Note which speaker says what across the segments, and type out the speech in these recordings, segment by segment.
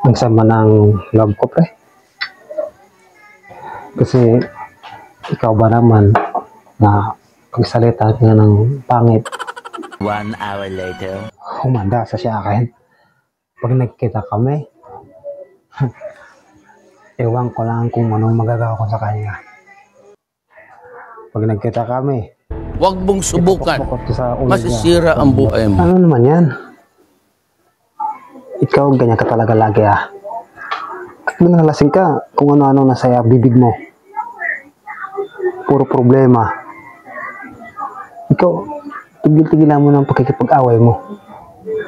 Speaker 1: Ang sama ng love ko, pre. Kasi ikaw ba naman na pagsalita ka ng pangit.
Speaker 2: 1 hour later.
Speaker 1: Humanda sa siya akin. Pag nagkita kami, ewan ko lang kung ano magagawa ko sa kanya. Pag nagkita kami,
Speaker 3: huwag mong subukan. Masisira
Speaker 1: niya.
Speaker 3: ang buhay mo.
Speaker 1: Ano naman yan? Ikaw ganyan ka talaga lagi ah. Nalasing ka kung ano-ano nasa bibig mo. Puro problema. Ikaw, tigil-tigilan mo ng pakikipag-away mo.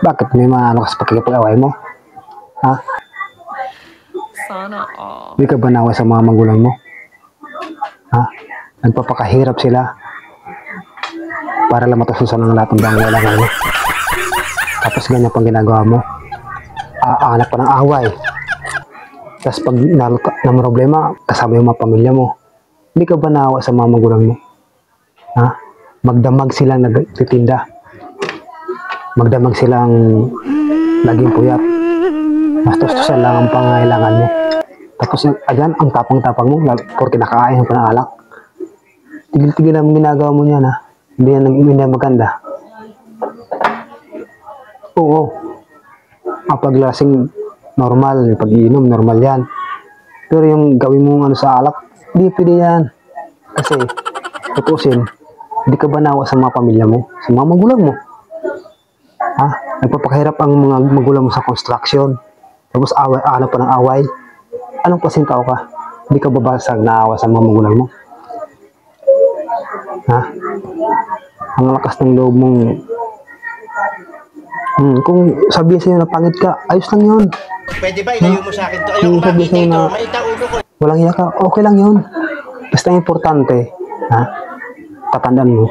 Speaker 1: Bakit may mga ano ka sa pakikipag-away mo? Ha?
Speaker 4: Sana all.
Speaker 1: Hindi ka ba naway sa mga magulang mo? Ha? Nagpapakahirap sila para lang matususan ng lahat ng kailangan mo. Tapos ganyan pang ginagawa mo. Aanak pa ng away. Tapos pag na problema, kasama yung mga pamilya mo. Hindi ka ba nawa sa mga magulang mo? Ha? Magdamag silang nagtitinda. Magdamag silang laging puyat. Bastos-tusan lang ang pangailangan mo. Tapos agad, ang tapang-tapang mo, porque nakakain pa ng alak. Tigil-tigil ang ginagawa mo niyan, ha? Hindi yan maganda. Oo. Ang paglasing normal, yung pag-iinom, normal yan. Pero yung gawin mo ano sa alak, hindi pwede yan. Kasi, tutusin, hindi ka ba nawa sa mga pamilya mo? Sa mga magulang mo? Ha? Nagpapakahirap ang mga magulang mo sa construction. Tapos ano pa ng away. Anong klaseng tao ka? Hindi ka babasag na awa sa mga magulang mo? Ha? Ang lakas ng loob mong kung sabihin sa'yo na pangit ka, ayos lang yun.
Speaker 5: Pwede ba ilayo mo sa akin to? Ayoko makita ito. Maita ulo ko.
Speaker 1: Walang hiya ka, okay lang yun. Basta importante, ha? Tatandaan mo.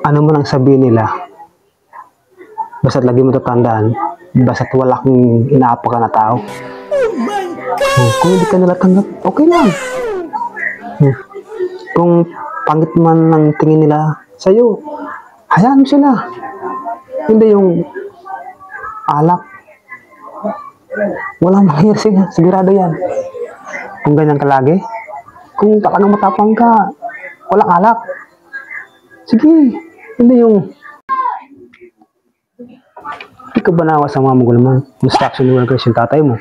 Speaker 1: Ano man ang sabihin nila, basta't lagi mo tatandaan, basta't wala kang inaapa ka na tao.
Speaker 3: Oh my God!
Speaker 1: Kung hindi ka nila tanggap, okay lang. Kung pangit man ang tingin nila sa'yo, hayaan mo sila. Hindi yung alak. Walang mangyari sigurado yan. Kung ganyan ka lagi, kung talagang matapang ka, walang alak. Sige, hindi yung hindi ka ba nawa sa mga magulang mo? Construction workers yung tatay mo.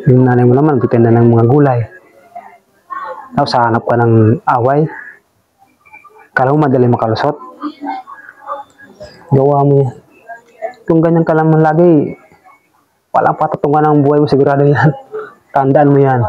Speaker 1: Yung nanay mo naman, nagtitinda ng mga gulay. Tapos hanap ka ng away. Kala mo madali makalusot. Gawa mo yan. Kung ganyan ka lang lagi, walang patatungan ng buhay mo, sigurado yan. Tandaan mo yan.